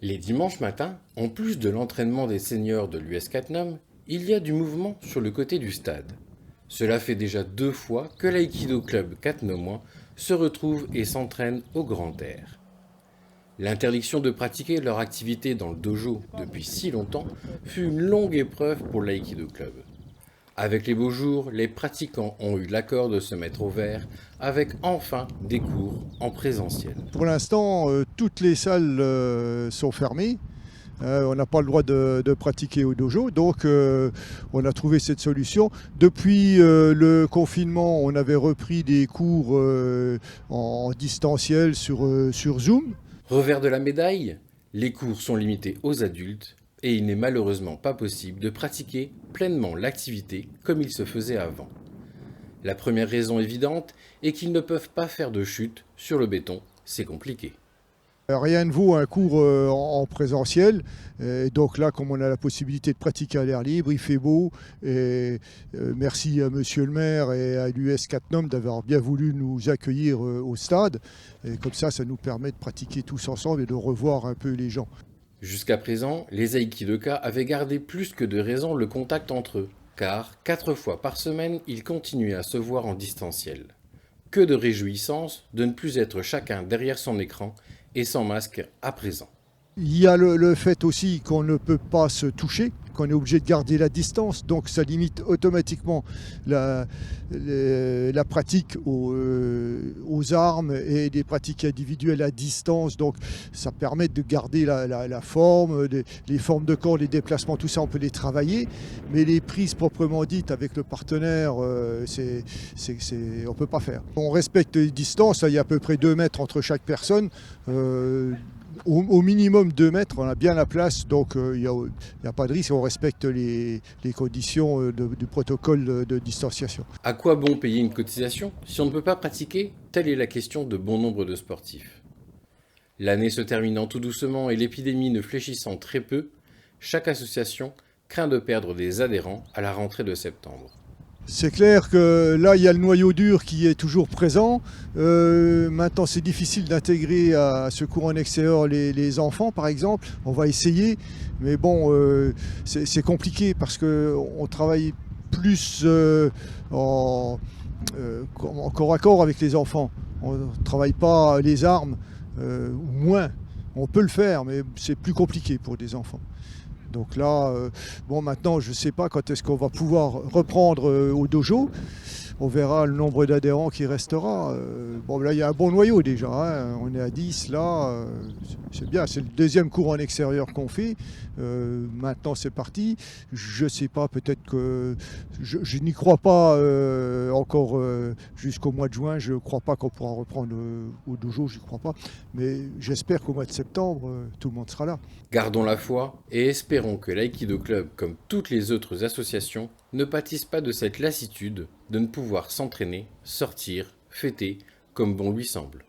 Les dimanches matins, en plus de l'entraînement des seniors de l'US Catnum, il y a du mouvement sur le côté du stade. Cela fait déjà 2 fois que l'Aïkido Club Catnomois se retrouve et s'entraîne au grand air. L'interdiction de pratiquer leur activité dans le dojo depuis si longtemps fut une longue épreuve pour l'Aïkido Club. Avec les beaux jours, les pratiquants ont eu l'accord de se mettre au vert avec enfin des cours en présentiel. Pour l'instant, toutes les salles sont fermées. On n'a pas le droit de pratiquer au dojo, donc on a trouvé cette solution. Depuis le confinement, on avait repris des cours en distanciel sur Zoom. Revers de la médaille, les cours sont limités aux adultes et il n'est malheureusement pas possible de pratiquer pleinement l'activité comme il se faisait avant. La première raison évidente est qu'ils ne peuvent pas faire de chute sur le béton, c'est compliqué. Rien ne vaut un cours en présentiel. Et donc là, comme on a la possibilité de pratiquer à l'air libre, il fait beau. Et merci à Monsieur le maire et à l'US Catnum d'avoir bien voulu nous accueillir au stade. Et comme ça nous permet de pratiquer tous ensemble et de revoir un peu les gens. Jusqu'à présent, les Aikidoka avaient gardé plus que de raison le contact entre eux, car 4 fois par semaine, ils continuaient à se voir en distanciel. Que de réjouissance de ne plus être chacun derrière son écran et sans masque à présent. Il y a le fait aussi qu'on ne peut pas se toucher, qu'on est obligé de garder la distance, donc ça limite automatiquement la pratique aux armes et des pratiques individuelles à distance. Donc ça permet de garder la forme, les formes de corps, les déplacements, tout ça on peut les travailler, mais les prises proprement dites avec le partenaire, on ne peut pas faire. On respecte les distances, il y a à peu près 2 mètres entre chaque personne. Au minimum 2 mètres, on a bien la place, donc il n'y a pas de risque, on respecte les conditions du protocole de distanciation. À quoi bon payer une cotisation si on ne peut pas pratiquer? Telle est la question de bon nombre de sportifs. L'année se terminant tout doucement et l'épidémie ne fléchissant très peu, chaque association craint de perdre des adhérents à la rentrée de septembre. C'est clair que là, il y a le noyau dur qui est toujours présent. Maintenant, c'est difficile d'intégrer à ce cours en extérieur les enfants, par exemple. On va essayer, mais bon, c'est compliqué parce qu'on travaille plus en corps à corps avec les enfants. On ne travaille pas les armes, ou moins. On peut le faire, mais c'est plus compliqué pour des enfants. Donc là, maintenant, je ne sais pas quand est-ce qu'on va pouvoir reprendre au dojo. On verra le nombre d'adhérents qui restera. Là, il y a un bon noyau déjà, hein. On est à 10, là, c'est bien. C'est le 2e cours en extérieur qu'on fait. Maintenant, c'est parti. Je ne sais pas, peut-être que... Je n'y crois pas encore jusqu'au mois de juin. Je ne crois pas qu'on pourra reprendre au dojo, je n'y crois pas. Mais j'espère qu'au mois de septembre, tout le monde sera là. Gardons la foi et espérons que l'Aikido Club, comme toutes les autres associations, ne pâtisse pas de cette lassitude de ne pouvoir s'entraîner, sortir, fêter, comme bon lui semble.